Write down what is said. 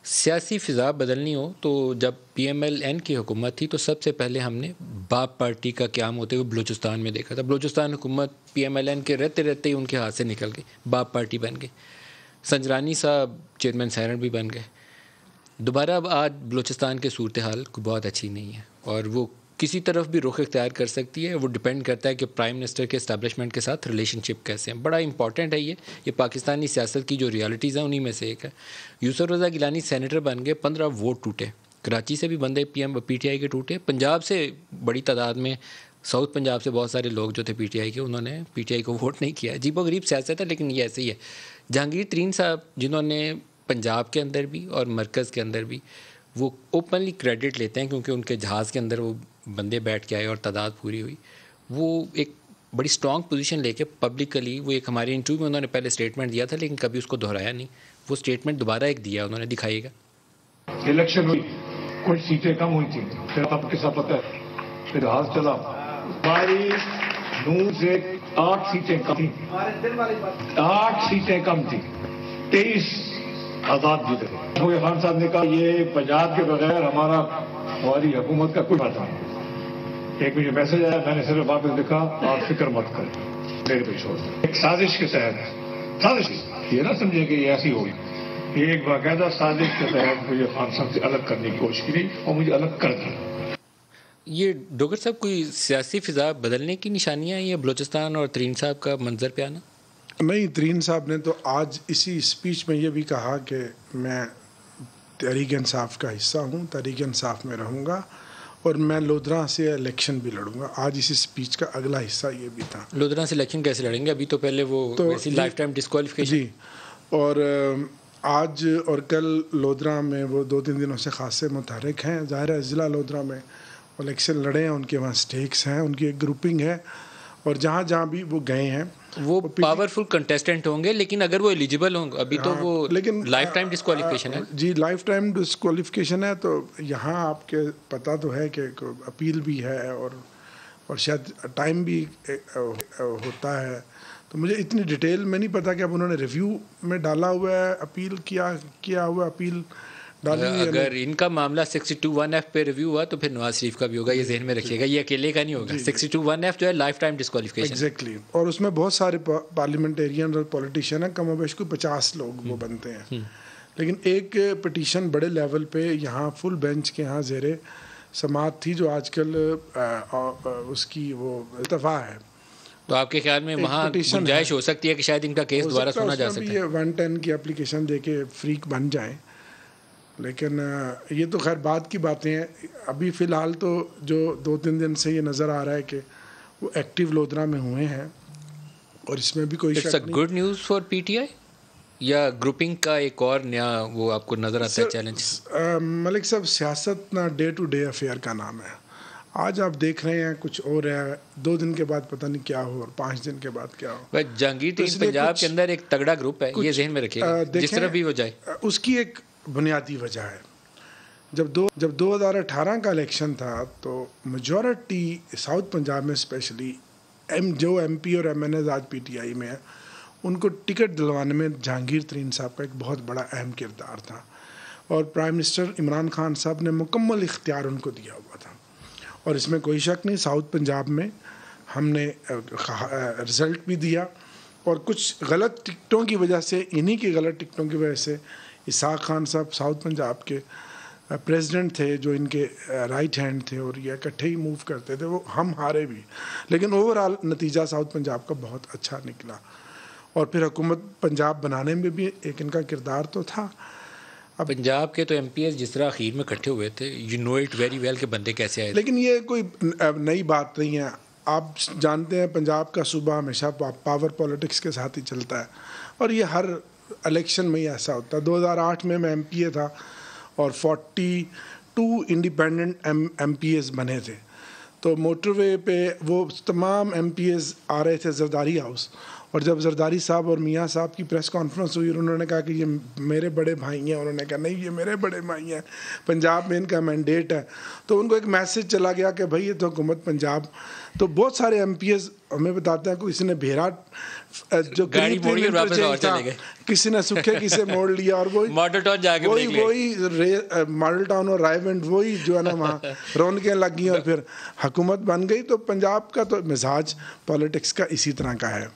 सियासी फ़िज़ा बदलनी हो तो जब पीएमएल-एन की हुकूमत थी तो सबसे पहले हमने बाप पार्टी का क़याम होते हुए बलूचिस्तान में देखा था। बलूचिस्तान हुकूमत पीएमएल-एन के रहते-रहते ही उनके हाथ से निकल गई, बाप पार्टी बन गई। संजरानी साहब चेयरमैन सेनेट भी बन गए। दोबारा अब आज बलूचिस्तान की सूरत हाल बहुत अच्छी नहीं है और वो किसी तरफ भी रुख इख्तियार कर सकती है। वो डिपेंड करता है कि प्राइम मिनिस्टर के इस्टेब्लिशमेंट के साथ रिलेशनशिप कैसे हैं। बड़ा इंपॉर्टेंट है ये पाकिस्तानी सियासत की जो रियलिटीज़ हैं उन्हीं में से एक है। यूसुफ रज़ा गिलानी सेनेटर बन गए, 15 वोट टूटे। कराची से भी बंदे पीटीआई के टूटे, पंजाब से बड़ी तादाद में, साउथ पंजाब से बहुत सारे लोग जो थे पीटीआई के, उन्होंने पीटीआई को वोट नहीं किया। अजीबोगरीब सियासत है, लेकिन ये ऐसे ही है। जहांगीर तरीन साहब जिन्होंने पंजाब के अंदर भी और मरकज़ के अंदर भी वो ओपनली क्रेडिट लेते हैं क्योंकि उनके जहाज़ के अंदर वो बंदे बैठ के आए और तादाद पूरी हुई। वो एक बड़ी स्ट्रॉन्ग पोजीशन लेके पब्लिकली, वो एक हमारे इंटरव्यू में उन्होंने पहले स्टेटमेंट दिया था लेकिन कभी उसको दोहराया नहीं। वो स्टेटमेंट दोबारा एक दिया उन्होंने, दिखाइएगा। इलेक्शन हुई, कुछ सीटें कम हुई थी, फिर आपके साथ पता है फिर हाथ चला, हमारी नूर से 8 सीटें कम थी, 8 सीटें कम थी, 23 आजाद जीते। खान साहब ने कहा ये पंजाब के बगैर हमारी हुकूमत का कोई फायदा नहीं। एक मुझे मैसेज आया, मैंने सिर्फ वापस लिखा, आप फिक्र मत करें, मेरे पे छोड़ दें। एक साजिश के तहत, साजिश ये ना समझे कि ये ऐसी होगी, ये एक बाकायदा साजिश के तहत मुझे खान साहब से अलग करने की कोशिश की और मुझे अलग कर दिया। ये डोगर साहब कोई सियासी फ़िज़ा बदलने की निशानियाँ हैं ये बलूचिस्तान और तरीन साहब का मंजर पे आना? नहीं, तरीन साहब ने तो आज इसी स्पीच में ये भी कहा कि मैं तहरीक इंसाफ का हिस्सा हूँ, तहरीक इंसाफ में रहूँगा और मैं लोधरा से इलेक्शन भी लड़ूंगा। आज इसी स्पीच का अगला हिस्सा ये भी था। लोधरा से इलेक्शन कैसे लड़ेंगे? अभी तो पहले वो तो ऐसी लाइफ टाइम डिस्क्वालिफिकेशन जी, और आज और कल लोधरा में वो 2-3 दिनों से खासे मुतहरिक हैं। ज़ाहिर है ज़िला लोधरा में इलेक्शन लड़े हैं, उनके वहाँ स्टेक्स हैं, उनकी एक ग्रुपिंग है और जहाँ जहाँ भी वो गए हैं वो पावरफुल कंटेस्टेंट होंगे, लेकिन अगर वो एलिजिबल होंगे अभी तो वो लेकिन लाइफ टाइम डिस्क्वालिफिकेशन है। जी, लाइफ टाइम डिस्क्वालिफिकेशन है। तो यहाँ आपके पता तो है कि अपील भी है और शायद टाइम भी होता है। तो मुझे इतनी डिटेल में नहीं पता कि अब उन्होंने रिव्यू में डाला हुआ है, अपील किया हुआ अपील डाली हुई है। अगर इनका मामला 62(1)(f पे रिव्यू हुआ तो फिर नवाज शरीफ का भी होगा, ये जहन में रखिएगा, ये अकेले का नहीं होगा। 62(1)(f जो है लाइफ टाइम डिस्क्वालिफिकेशन। एग्जैक्टली, और उसमें बहुत सारे पार्लियामेंटेरियन और पॉलिटिशियन हैं, कम अबेश को 50 लोग वो बनते हैं। लेकिन एक पिटीशन बड़े लेवल पे यहाँ फुल बेंच के यहाँ ज़ेरे समाअत थी जो आजकल उसकी वो इत्तफा है। तो आपके ख्याल में वहाँ गुंजाइश हो सकती है कि शायद इनका केस दोबारा सुना जा सकता है? 110 की एप्लीकेशन दे के फ्रीक बन जाए, लेकिन ये तो खैर बाद की बातें हैं। अभी फ़िलहाल तो जो 2-3 दिन से ये नज़र आ रहा है कि वो एक्टिव लोधरा में हुए हैं और इसमें भी कोई शक नहीं। It's a good news for PTI या ग्रुपिंग का एक और नया वो आपको नज़र आता है चैलेंज? मलिक साहब, सियासत ना डे टू डे अफेयर का नाम है। आज आप देख रहे हैं कुछ और है, 2 दिन के बाद पता नहीं क्या हो और 5 दिन के बाद क्या हो। जहांगीर तरीन पंजाब के अंदर एक तगड़ा ग्रुप है, ये जहन में रखिएगा, जिस तरफ भी हो जाए। उसकी एक बुनियादी वजह है, जब 2018 का इलेक्शन था तो मेजॉरिटी साउथ पंजाब में स्पेशली जो एमपी और एमएनएस आज पीटीआई में है, उनको टिकट दिलवाने में जहांगीर तरीन साहब का एक बहुत बड़ा अहम किरदार था और प्राइम मिनिस्टर इमरान खान साहब ने मुकम्मल इख्तियार उनको दिया हुआ था। और इसमें कोई शक नहीं, साउथ पंजाब में हमने रिज़ल्ट भी दिया और कुछ गलत टिकटों की वजह से, इन्हीं की गलत टिकटों की वजह से इसाक खान साहब साउथ पंजाब के प्रेसिडेंट थे जो इनके राइट हैंड थे और ये इकट्ठे ही मूव करते थे, वो हम हारे भी, लेकिन ओवरऑल नतीजा साउथ पंजाब का बहुत अच्छा निकला और फिर हुकूमत पंजाब बनाने में भी एक इनका किरदार तो था। अब पंजाब के तो एमपीएस जिस तरह आखिर में इकट्ठे हुए थे, you know it very well के बंदे कैसे आए। लेकिन ये कोई नई बात नहीं है, आप जानते हैं पंजाब का सूबा हमेशा पावर पॉलिटिक्स के साथ ही चलता है और ये हर इलेक्शन में ही ऐसा होता है। 2008 में मैं एमपीए था और 42 इंडिपेंडेंट एमपीएस बने थे। तो मोटरवे पे वो तमाम एमपीएस आ रहे थे जरदारी हाउस और जब जरदारी साहब और मियाँ साहब की प्रेस कॉन्फ्रेंस हुई और उन्होंने कहा कि ये मेरे बड़े भाई हैं, उन्होंने कहा नहीं ये मेरे बड़े भाई हैं, पंजाब में इनका मैंडेट है, तो उनको एक मैसेज चला गया कि भाई ये तो हुकूमत पंजाब। तो बहुत सारे MPs हमें बताते हैं, किसी ने भेरा जो गाड़ी मोड़ी और वापस और चले गए, किसी ने सुखे किसे मोड़ लिया, और वही मॉडल टाउन जाके वही मॉडल टाउन और रायवेंड वही जो है ना वहाँ रौनकें लग गई और फिर हुकूमत बन गई। तो पंजाब का तो मिजाज पॉलिटिक्स का इसी तरह का है।